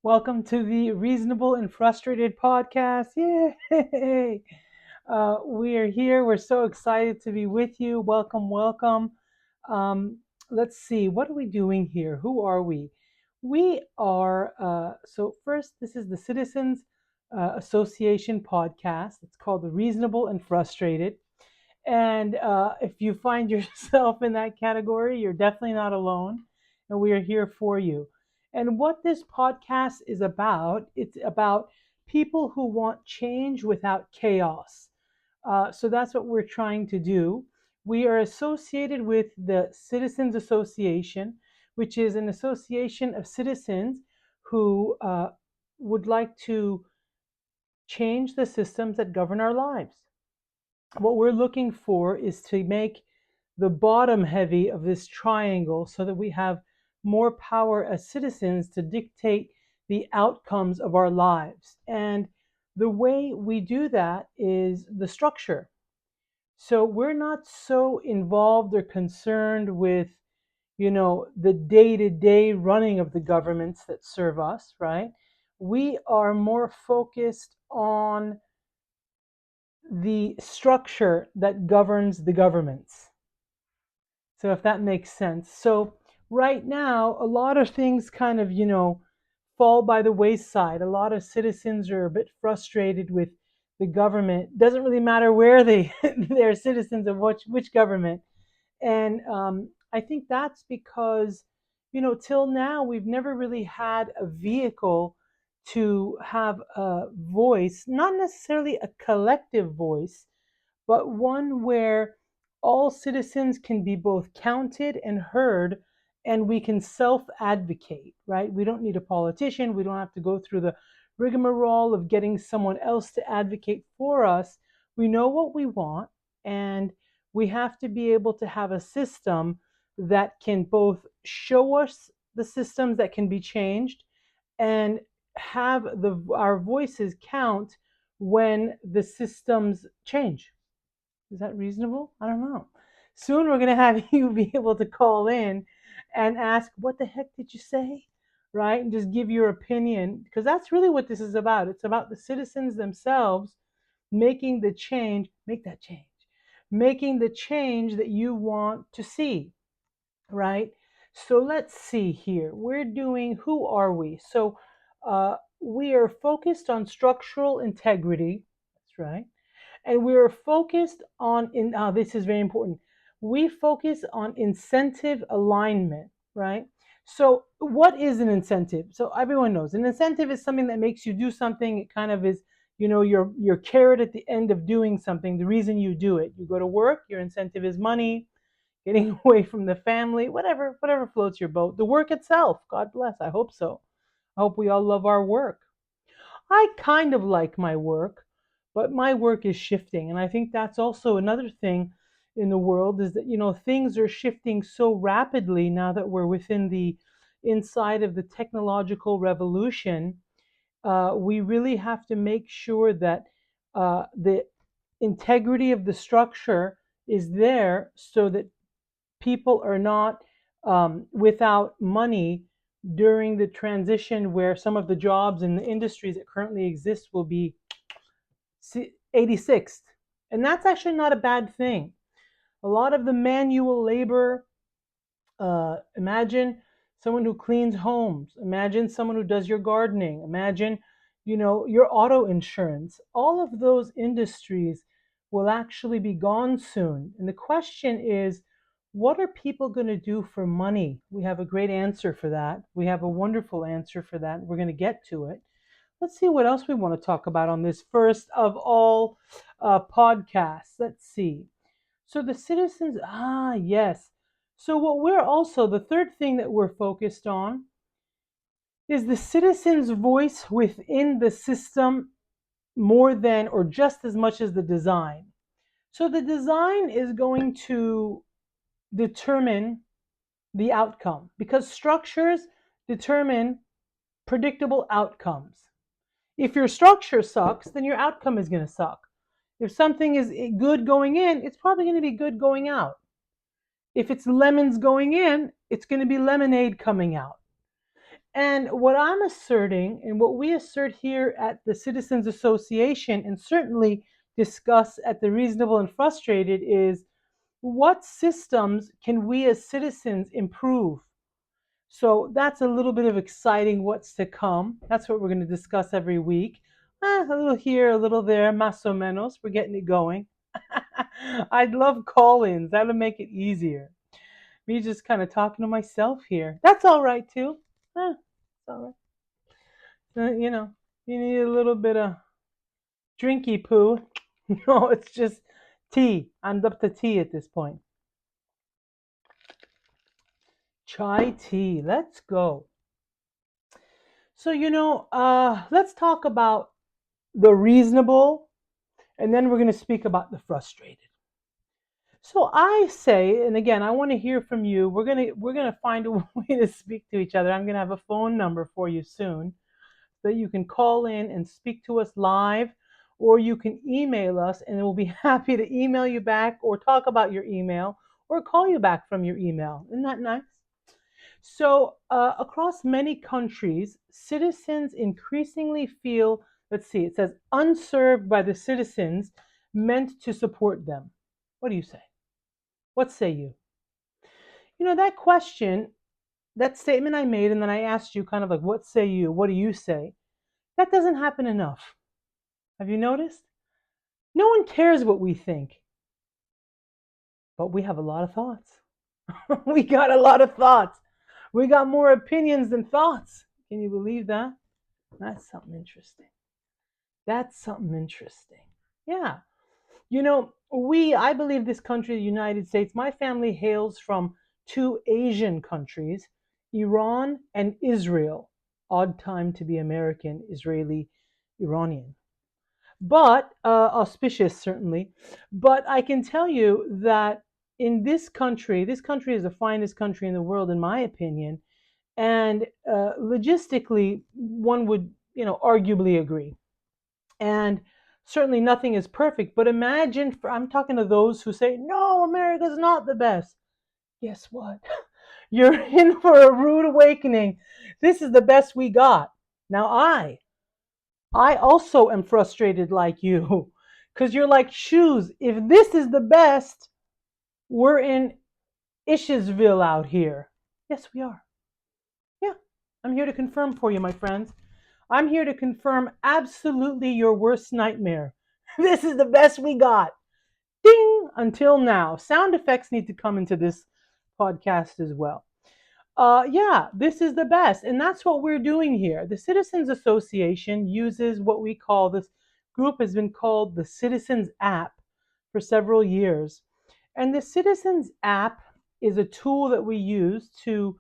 Welcome to the Reasonable and Frustrated podcast. Yay! We are here. We're so excited to be with you. Welcome, welcome. Um, let's see, what are we doing here? Who are we? First, this is the Citizens Association podcast. It's called The Reasonable and Frustrated. And if you find yourself in that category, you're definitely not alone. And we are here for you. And what this podcast is about, it's about people who want change without chaos. So that's what we're trying to do. We are associated with the Citizens Association, which is an association of citizens who would like to change the systems that govern our lives. What we're looking for is to make the bottom heavy of this triangle so that we have more power as citizens to dictate the outcomes of our lives. And the way we do that is the structure. So we're not so involved or concerned with, the day-to-day running of the governments that serve us, right? We are more focused on the structure that governs the governments. So if that makes sense. So right now, a lot of things kind of, fall by the wayside. A lot of citizens are a bit frustrated with the government. Doesn't really matter where they're citizens of which government. And I think that's because, till now we've never really had a vehicle to have a voice, not necessarily a collective voice, but one where all citizens can be both counted and heard, and we can self advocate, right? We don't need a politician. We don't have to go through the rigmarole of getting someone else to advocate for us. We know what we want, and we have to be able to have a system that can both show us the systems that can be changed and have our voices count when the systems change. Is that reasonable? I don't know. Soon we're going to have you be able to call in and ask, what the heck did you say? Right? And just give your opinion, because that's really what this is about. It's about the citizens themselves making the change, making the change that you want to see, right? So let's see here. We're doing, who are we? So we are focused on structural integrity. That's right. And we're focused on, this is very important, we focus on incentive alignment, right? So what is an incentive? So everyone knows an incentive is something that makes you do something. It kind of is, your carrot at the end of doing something, the reason you do it. You go to work, your incentive is money, getting away from the family, whatever floats your boat. The work itself, God bless, I hope so. I hope we all love our work. I kind of like my work, but my work is shifting. And I think that's also another thing in the world is that, things are shifting so rapidly now that we're within the inside of the technological revolution. We really have to make sure that the integrity of the structure is there so that people are not without money during the transition where some of the jobs in the industries that currently exist will be 86th. And that's actually not a bad thing. A lot of the manual labor, imagine someone who cleans homes, imagine someone who does your gardening, imagine, your auto insurance. All of those industries will actually be gone soon. And the question is, what are people going to do for money? We have a great answer for that. We have a wonderful answer for that. We're going to get to it. Let's see what else we want to talk about on this first of all podcasts. Let's see. So the citizens, yes. So what we're also, the third thing that we're focused on is the citizen's voice within the system more than or just as much as the design. So the design is going to determine the outcome because structures determine predictable outcomes. If your structure sucks, then your outcome is going to suck. If something is good going in, it's probably going to be good going out. If it's lemons going in, it's going to be lemonade coming out. And what I'm asserting, and what we assert here at the Citizens Association, and certainly discuss at the Reasonable and Frustrated, is what systems can we as citizens improve? So that's a little bit of exciting what's to come. That's what we're going to discuss every week. A little here, a little there, más o menos. We're getting it going. I'd love call-ins. That'll make it easier. Me just kind of talking to myself here. That's all right too. It's all right. You need a little bit of drinky poo. No, it's just tea. I'm up to tea at this point. Chai tea. Let's go. So, let's talk about the reasonable, and then we're going to speak about the frustrated. So I say, and again, I want to hear from you. We're gonna find a way to speak to each other. I'm gonna have a phone number for you soon that you can call in and speak to us live, or you can email us, and we'll be happy to email you back, or talk about your email, or call you back from your email. Isn't that nice? So, across many countries, citizens increasingly feel, let's see, it says, unserved by the citizens meant to support them. What do you say? What say you? That question, that statement I made, and then I asked you kind of like, what say you? What do you say? That doesn't happen enough. Have you noticed? No one cares what we think, but we have a lot of thoughts. We got a lot of thoughts. We got more opinions than thoughts. Can you believe that? That's something interesting. That's something interesting. Yeah. I believe this country, the United States, my family hails from two Asian countries, Iran and Israel. Odd time to be American, Israeli, Iranian. But auspicious, certainly. But I can tell you that in this country is the finest country in the world, in my opinion. And logistically, one would, arguably agree. And certainly nothing is perfect. But imagine, I'm talking to those who say, no, America's not the best. Guess what? You're in for a rude awakening. This is the best we got. Now, I also am frustrated like you, because you're like, shoes, if this is the best, we're in Ishesville out here. Yes, we are. Yeah, I'm here to confirm for you, my friends. I'm here to confirm absolutely your worst nightmare. This is the best we got. Ding! Until now. Sound effects need to come into this podcast as well. Yeah, this is the best. And that's what we're doing here. The Citizens Association uses what we call, this group has been called the Citizens App for several years. And the Citizens App is a tool that we use to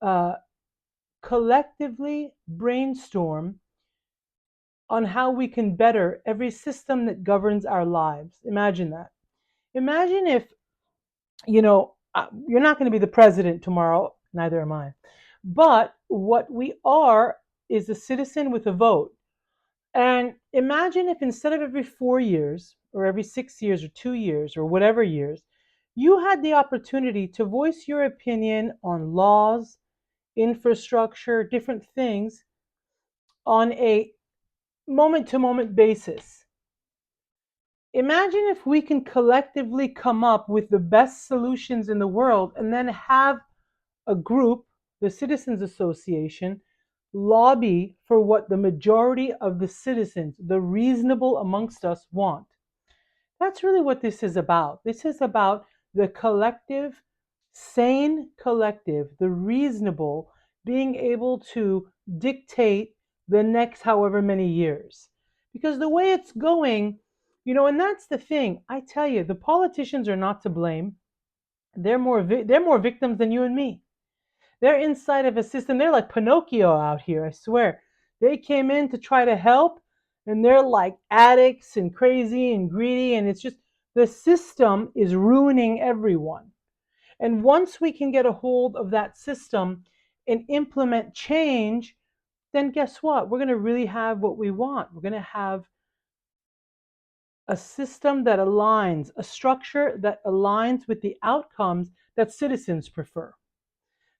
uh, collectively brainstorm on how we can better every system that governs our lives. Imagine that. Imagine if, you're not going to be the president tomorrow, neither am I. But what we are is a citizen with a vote. And imagine if instead of every 4 years, or every 6 years, or 2 years, or whatever years, you had the opportunity to voice your opinion on laws, infrastructure, different things on a moment to moment basis. Imagine if we can collectively come up with the best solutions in the world, and then have a group, the Citizens Association, lobby for what the majority of the citizens, the reasonable amongst us, want. That's really what this is about. This is about the collective, sane collective, the reasonable, being able to dictate the next however many years. Because the way it's going, and that's the thing. I tell you, the politicians are not to blame. They're more victims than you and me. They're inside of a system. They're like Pinocchio out here, I swear. They came in to try to help, and they're like addicts and crazy and greedy, and it's just the system is ruining everyone. And once we can get a hold of that system and implement change, then guess what? We're going to really have what we want. We're going to have a system that aligns, a structure that aligns with the outcomes that citizens prefer.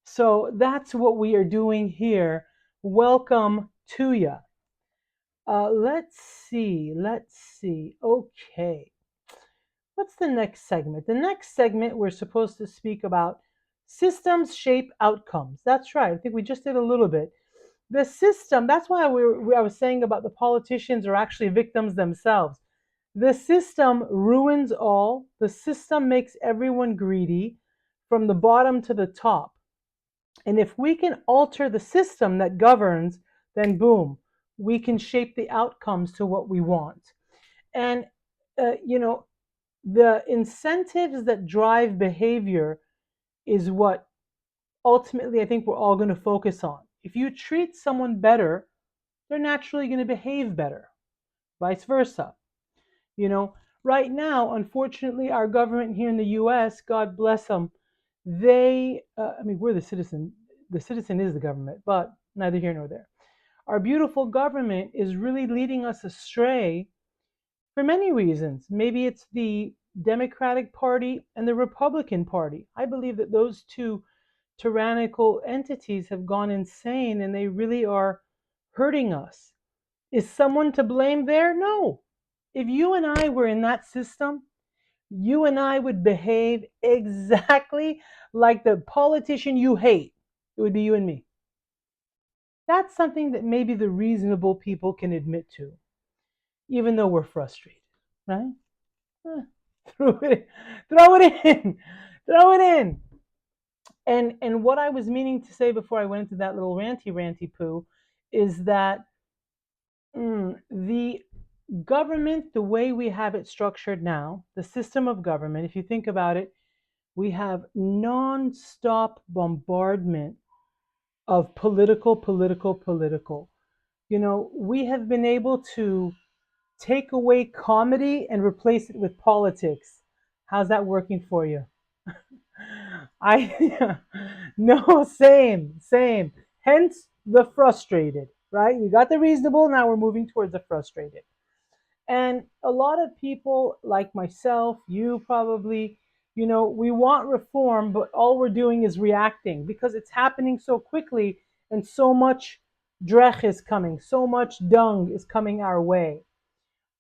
So that's what we are doing here Welcome to you. Let's see. Let's see. Okay. What's the next segment? The next segment, we're supposed to speak about systems shape outcomes. That's right. I think we just did a little bit. The system, that's why I was saying about the politicians are actually victims themselves. The system ruins all. The system makes everyone greedy from the bottom to the top. And if we can alter the system that governs, then boom, we can shape the outcomes to what we want. And, you know, the incentives that drive behavior is what ultimately I think we're all going to focus on. If you treat someone better, they're naturally going to behave better, vice versa. You know, right now, unfortunately, our government here in the US, God bless them, I mean, we're the citizen. The citizen is the government, but neither here nor there. Our beautiful government is really leading us astray for many reasons. Maybe it's the Democratic Party and the Republican Party. I believe that those two tyrannical entities have gone insane and they really are hurting us. Is someone to blame there? No. If you and I were in that system, you and I would behave exactly like the politician you hate. It would be you and me. That's something that maybe the reasonable people can admit to, even though we're frustrated, right? Eh, throw it, throw it in, throw it in. And what I was meaning to say before I went into that little ranty poo is that the government, the way we have it structured now, the system of government, if you think about it, we have non-stop bombardment of political. You know, we have been able to take away comedy and replace it with politics. How's that working for you? I no, same. Hence the frustrated, right? We got the reasonable, now we're moving towards the frustrated. And a lot of people like myself, you probably, you know, we want reform, but all we're doing is reacting because it's happening so quickly and so much drech is coming, so much dung is coming our way.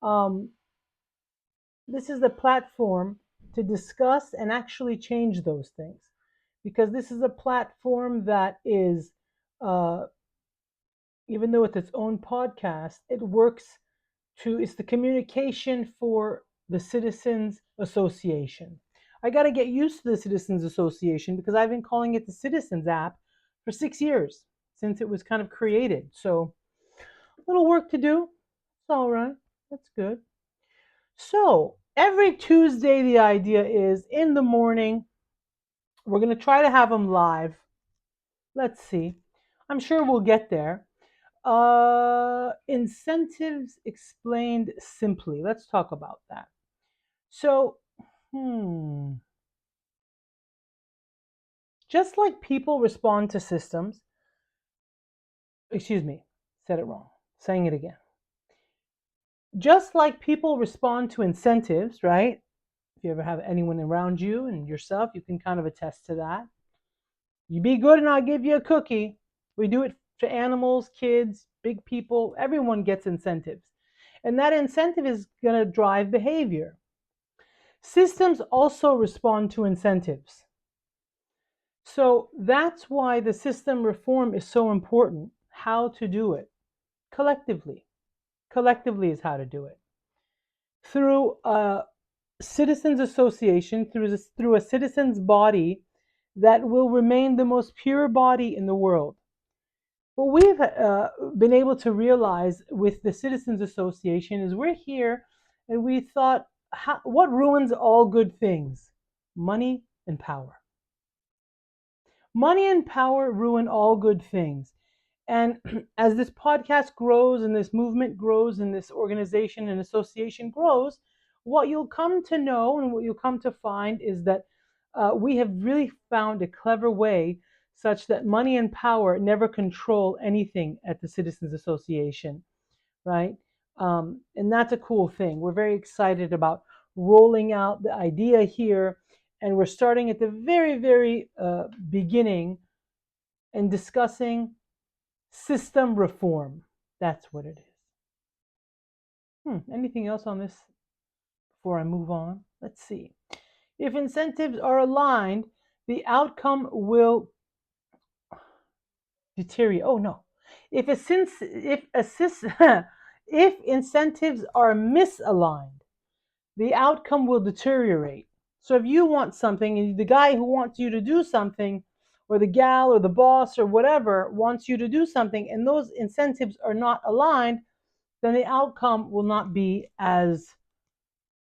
Um, this is the platform to discuss and actually change those things because this is a platform that is, uh, even though it's its own podcast, it works it's the communication for the Citizens Association. I got to get used to the Citizens Association because I've been calling it the Citizens app for 6 years since it was kind of created. So, a little work to do. It's all right. That's good. So, every Tuesday, the idea is in the morning, we're going to try to have them live. Let's see. I'm sure we'll get there. Incentives explained simply. Let's talk about that. So, hmm, just like people respond to systems, excuse me, said it wrong, saying it again. Just like people respond to incentives, right? If you ever have anyone around you and yourself, you can kind of attest to that. You be good and I'll give you a cookie. We do it to animals, kids, big people, everyone gets incentives. And that incentive is going to drive behavior. Systems also respond to incentives. So that's why the system reform is so important. How to do it collectively. Collectively is how to do it. Through a citizens association, through a citizens body that will remain the most pure body in the world. What we've been able to realize with the Citizens Association is we're here and we thought, what ruins all good things? Money and power. Money and power ruin all good things. And as this podcast grows and this movement grows and this organization and association grows, what you'll come to know and what you'll come to find is that we have really found a clever way such that money and power never control anything at the Citizens Association, right? And that's a cool thing. We're very excited about rolling out the idea here, and we're starting at the very beginning and discussing System reform. That's what it is. Anything else on this before I move on? Let's see. If incentives are aligned, the outcome will deteriorate. Oh no. If incentives are misaligned, the outcome will deteriorate. So if you want something and the guy who wants you to do something, or the gal or the boss or whatever wants you to do something, and those incentives are not aligned, then the outcome will not be as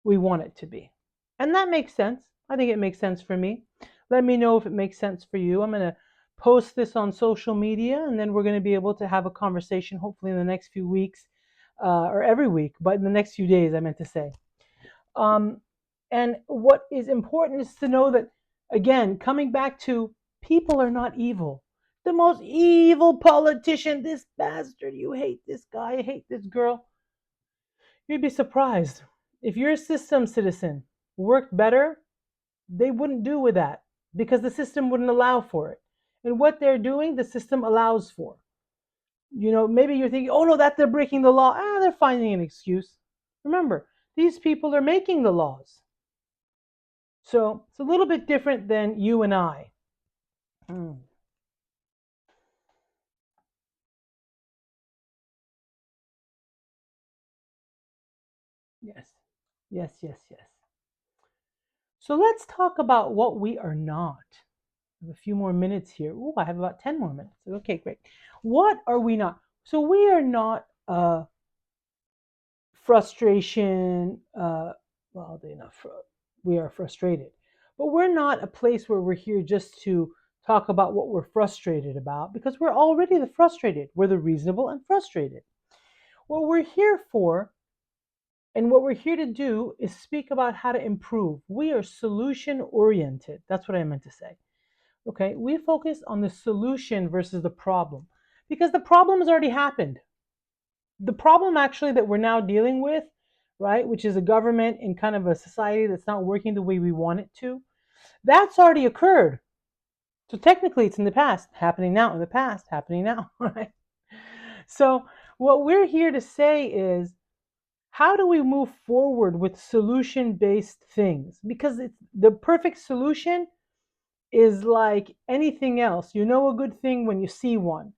we want it to be. And that makes sense. I think it makes sense for me. Let me know if it makes sense for you. I'm going to post this on social media, and then we're going to be able to have a conversation hopefully in the next few weeks, or every week, but in the next few days, I meant to say. Um, and what is important is to know that, again, coming back to people are not evil. The most evil politician, this bastard, you hate this guy, I hate this girl. You'd be surprised. If your system citizen worked better, they wouldn't do with that because the system wouldn't allow for it. And what they're doing, the system allows for. Maybe you're thinking, oh no, that they're breaking the law. They're finding an excuse. Remember, these people are making the laws. So it's a little bit different than you and I. Yes, yes, yes, yes. So let's talk about what we are not. I have a few more minutes here. Oh, I have about 10 more minutes. Okay, great. What are we not? So we are not frustration. Well, we are frustrated, but we're not a place where we're here just to talk about what we're frustrated about, because we're already the frustrated. We're the reasonable and frustrated. What we're here for and what we're here to do is speak about how to improve. We are solution oriented. That's what I meant to say. Okay, we focus on the solution versus the problem, because the problem has already happened. The problem actually that we're now dealing with, right, which is a government and kind of a society that's not working the way we want it to, that's already occurred. So technically it's in the past, happening now, in the past, happening now, right? So what we're here to say is, how do we move forward with solution-based things? Because the perfect solution is like anything else. You know a good thing when you see one.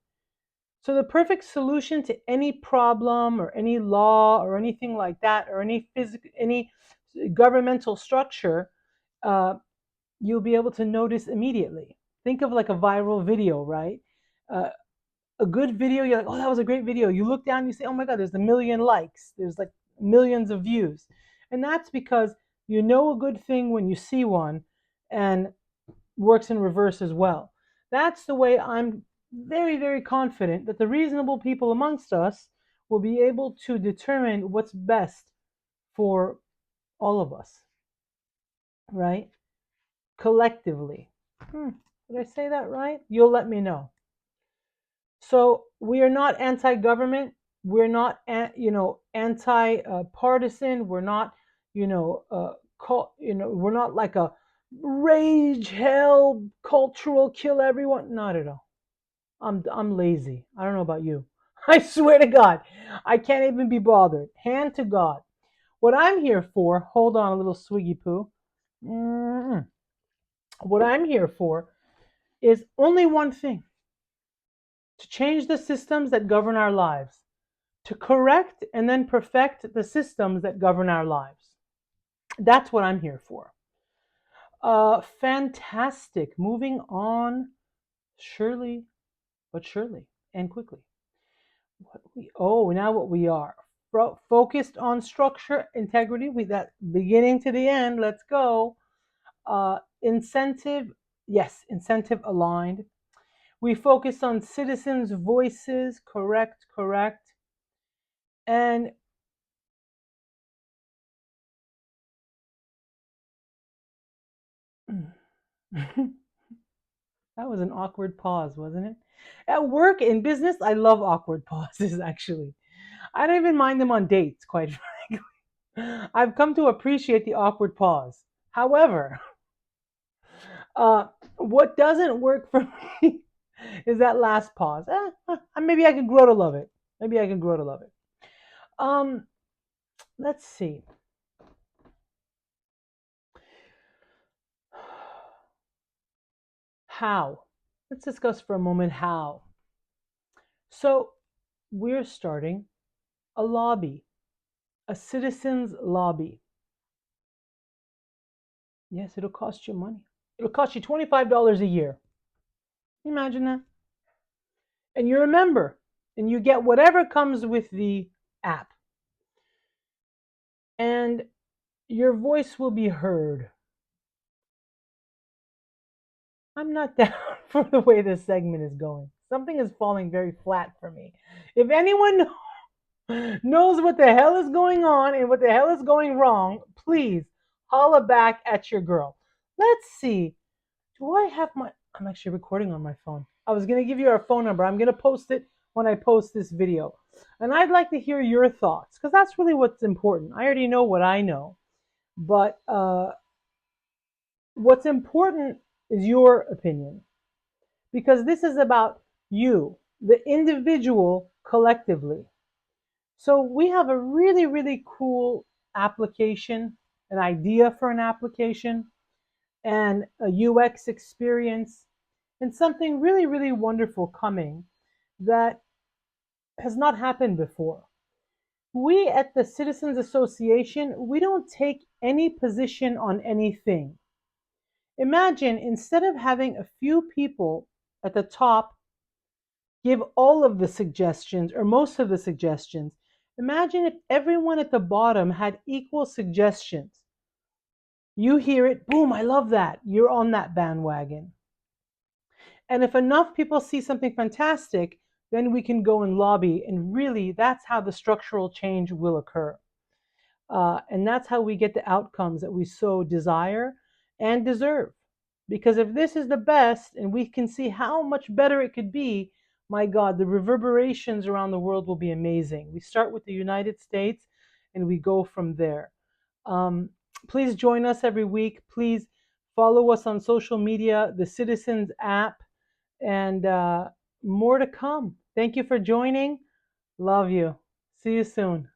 So the perfect solution to any problem or any law or anything like that, or any governmental structure, uh, you'll be able to notice immediately. Think of like a viral video, right? Uh, a good video, you're like, oh, that was a great video. You look down, you say, oh my God, there's a million likes. There's like millions of views. And that's because you know a good thing when you see one, and works in reverse as well. That's the way I'm very, very confident that the reasonable people amongst us will be able to determine what's best for all of us, right? Collectively. Did I say that right? You'll let me know. So we are not anti-government. We're not, anti-partisan. We're not, we're not like a rage, hell, cultural, kill everyone. Not at all. I'm lazy. I don't know about you. I swear to God, I can't even be bothered. Hand to God. What I'm here for, hold on a little swiggy poo. What I'm here for is only one thing: to change the systems that govern our lives, to correct and then perfect the systems that govern our lives. That's what I'm here for. Fantastic. Moving on, surely, but surely, and quickly. Now what we are. Focused on structure, integrity, with that beginning to the end. Let's go. Incentive, yes, incentive aligned. We focus on citizens' voices, correct, correct. And that was an awkward pause, wasn't it? At work, in business, I love awkward pauses, actually. I don't even mind them on dates, quite frankly. I've come to appreciate the awkward pause. However, what doesn't work for me is that last pause. Maybe I can grow to love it. Maybe I can grow to love it. Um, let's see. How? Let's discuss for a moment how. So, we're starting a lobby, a citizens lobby. Yes, it'll cost you money. It'll cost you $25 a year. Imagine that. And you remember, and you get whatever comes with the app. And your voice will be heard. I'm not down for the way this segment is going. Something is falling very flat for me. If anyone knows what the hell is going on and what the hell is going wrong, please holla back at your girl. Let's see. Do I have my. I'm actually recording on my phone. I was going to give you our phone number. I'm going to post it when I post this video. And I'd like to hear your thoughts because that's really what's important. I already know what I know. But what's important is your opinion because this is about you, the individual collectively. So we have a really, really cool application, an idea for an application, and a UX experience, and something really, really wonderful coming that has not happened before. We at the Citizens Association, we don't take any position on anything. Imagine instead of having a few people at the top give all of the suggestions or most of the suggestions, imagine if everyone at the bottom had equal suggestions. You hear it, boom, I love that. You're on that bandwagon. And if enough people see something fantastic, then we can go and lobby. And really, that's how the structural change will occur. And that's how we get the outcomes that we so desire and deserve. Because if this is the best and we can see how much better it could be, my God, the reverberations around the world will be amazing. We start with the United States and we go from there. Um, please join us every week. Please follow us on social media, the Citizens app, and more to come. Thank you for joining. Love you. See you soon.